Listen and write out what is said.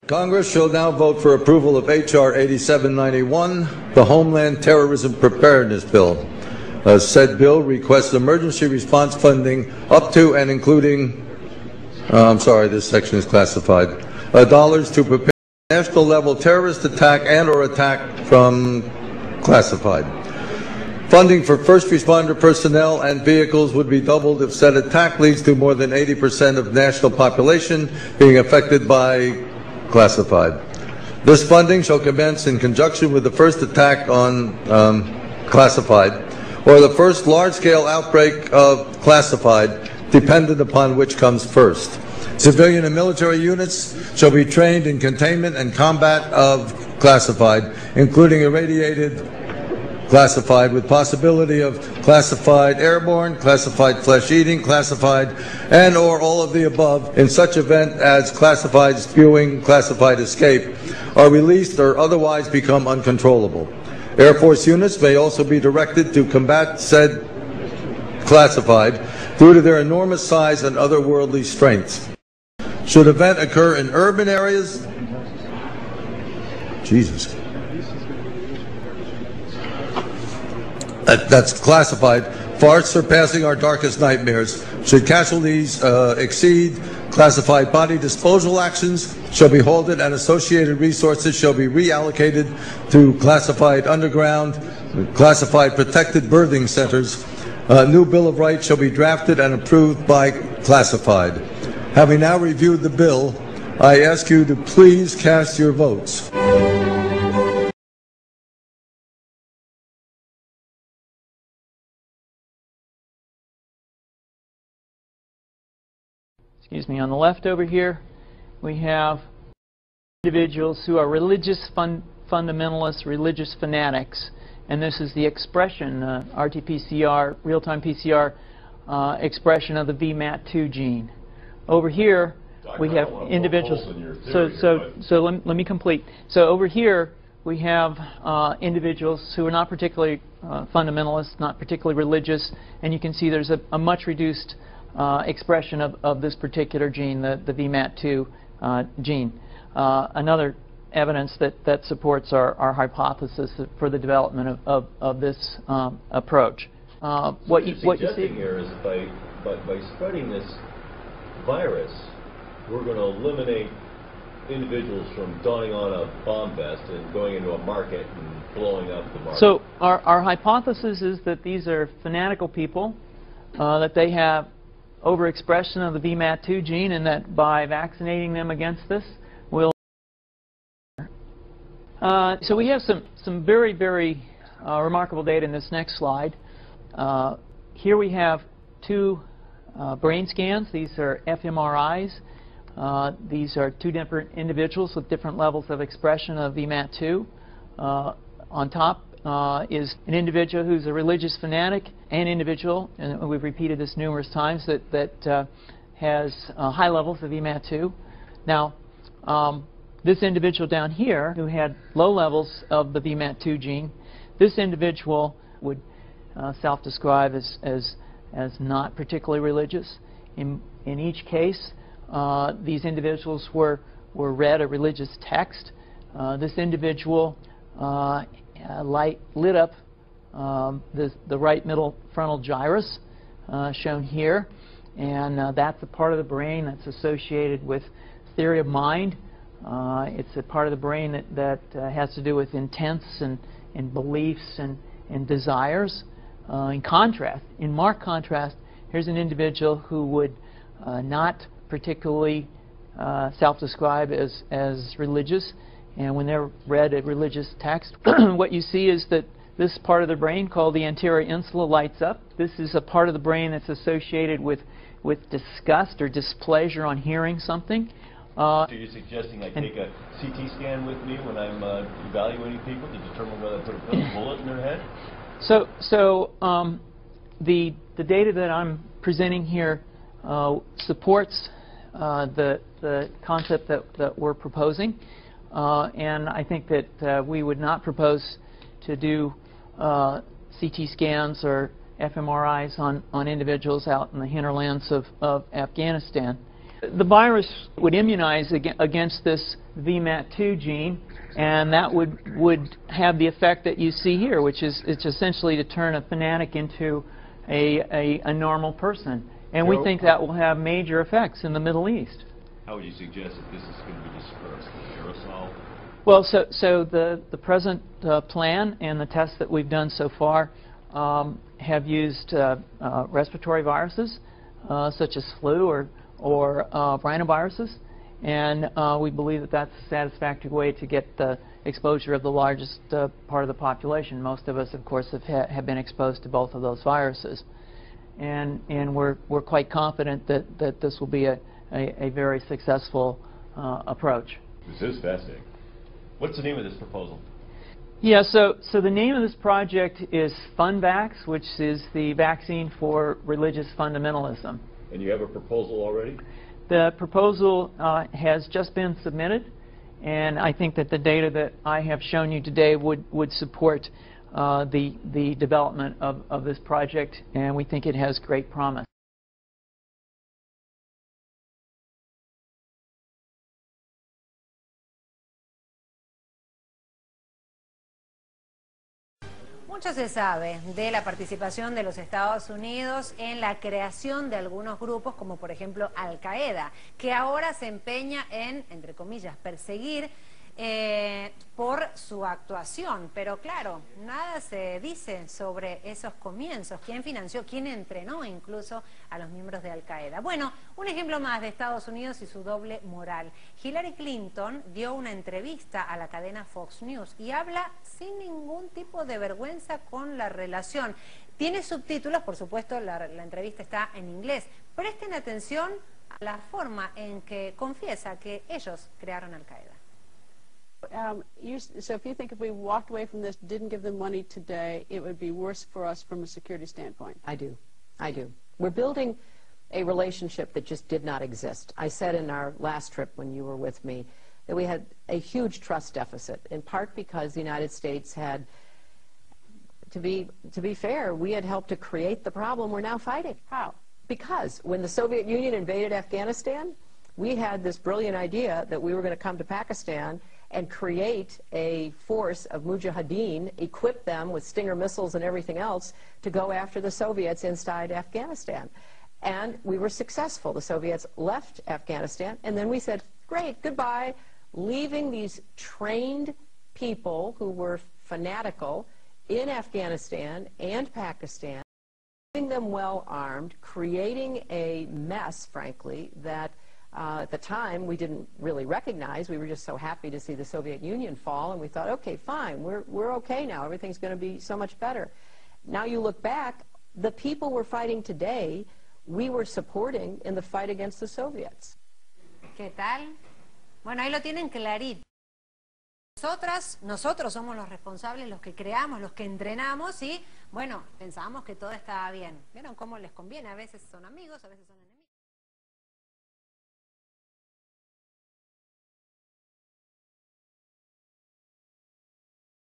Congress shall now vote for approval of H.R. 8791, the Homeland Terrorism Preparedness Bill. Said bill requests emergency response funding up to and including, this section is classified, dollars to prepare a national level terrorist attack and or attack from classified. Funding for first responder personnel and vehicles would be doubled if said attack leads to more than 80% of national population being affected by classified. This funding shall commence in conjunction with the first attack on classified or the first large-scale outbreak of classified, dependent upon which comes first. Civilian and military units shall be trained in containment and combat of classified, including irradiated classified, with possibility of classified airborne, classified flesh-eating, classified, and or all of the above in such event as classified spewing, classified escape, are released or otherwise become uncontrollable. Air Force units may also be directed to combat said classified due to their enormous size and otherworldly strengths. Should event occur in urban areas, Jesus, that's classified, far surpassing our darkest nightmares. Should casualties exceed classified body disposal actions, shall be halted and associated resources shall be reallocated to classified underground, classified protected birthing centers. A new Bill of Rights shall be drafted and approved by classified. Having now reviewed the bill, I ask you to please cast your votes. Excuse me, on the left over here, we have individuals who are religious fundamentalists, religious fanatics, and this is the expression, RT-PCR, real-time PCR expression of the VMAT2 gene. Over here, we have individuals. So let me complete. So over here, we have individuals who are not particularly fundamentalist, not particularly religious, and you can see there's a much reduced expression of this particular gene, the VMAT2 gene. Another evidence that supports our hypothesis for the development of this approach. What you see here is by spreading this virus, we're going to eliminate individuals from donning on a bomb vest and going into a market and blowing up the market. So our hypothesis is that these are fanatical people, that they have overexpression of the VMAT2 gene, and that by vaccinating them against this, we'll... So we have some very, very remarkable data in this next slide. Here we have two brain scans. These are fMRIs. These are two different individuals with different levels of expression of VMAT2. On top is an individual who's a religious fanatic, an individual, and we've repeated this numerous times, that has high levels of VMAT2. Now, this individual down here who had low levels of the VMAT2 gene, this individual would self-describe as not particularly religious. In each case, these individuals were read a religious text. This individual lit up the right middle frontal gyrus, shown here, and that's a part of the brain that's associated with theory of mind. It's a part of the brain that has to do with intents and beliefs and desires. In marked contrast, here's an individual who would not particularly self-describe as religious, and when they're read a religious text, what you see is that this part of the brain called the anterior insula lights up. This is a part of the brain that's associated with disgust or displeasure on hearing something. So you're suggesting I take a CT scan with me when I'm evaluating people to determine whether I put a bullet in their head? So the data that I'm presenting here supports the concept that we're proposing, and I think that we would not propose to do CT scans or fMRIs on individuals out in the hinterlands of Afghanistan. The virus would immunize against this VMAT2 gene, and that would have the effect that you see here, which is it's essentially to turn a fanatic into a normal person. And we think that will have major effects in the Middle East. How would you suggest that this is going to be dispersed? Aerosol? Well, so the present plan and the tests that we've done so far have used respiratory viruses such as flu or rhinoviruses, and we believe that that's a satisfactory way to get the exposure of the largest part of the population. Most of us, of course, have been exposed to both of those viruses, and we're quite confident that this will be a very successful approach. This is fascinating. What's the name of this proposal? Yeah, so the name of this project is FunVax, which is the vaccine for religious fundamentalism. And you have a proposal already? The proposal has just been submitted, and I think that the data that I have shown you today would support the development of this project, and we think it has great promise. Mucho se sabe de la participación de los Estados Unidos en la creación de algunos grupos, como por ejemplo Al-Qaeda, que ahora se empeña en, entre comillas, perseguir por su actuación. Pero claro, nada se dice sobre esos comienzos, quién financió, quién entrenó incluso a los miembros de Al-Qaeda. Bueno, un ejemplo más de Estados Unidos y su doble moral. Hillary Clinton dio una entrevista a la cadena Fox News y habla sin ningún tipo de vergüenza con la relación. Tiene subtítulos, por supuesto, la entrevista está en inglés. Presten atención a la forma en que confiesa que ellos crearon Al-Qaeda. So if you think if we walked away from this, didn't give them money today, it would be worse for us from a security standpoint. I do. We're building a relationship that just did not exist. I said in our last trip when you were with me that we had a huge trust deficit, in part because the United States had, to be fair, we had helped to create the problem we're now fighting. How? Because when the Soviet Union invaded Afghanistan, we had this brilliant idea that we were going to come to Pakistan and create a force of mujahideen, equip them with Stinger missiles and everything else to go after the Soviets inside Afghanistan. And we were successful. The Soviets left Afghanistan, and then we said, great, goodbye, leaving these trained people who were fanatical in Afghanistan and Pakistan, leaving them well armed, creating a mess, frankly, that at the time we didn't really recognize. We were just so happy to see the Soviet Union fall, and we thought, okay, fine, we're okay now. Everything's going to be so much better. Now you look back, the people we're fighting today, we were supporting in the fight against the Soviets. ¿Qué tal? Bueno, ahí lo tienen clarito. Nosotros somos los responsables, los que creamos, los que entrenamos y, bueno, pensábamos que todo estaba bien. ¿Vieron cómo les conviene? A veces son amigos, a veces son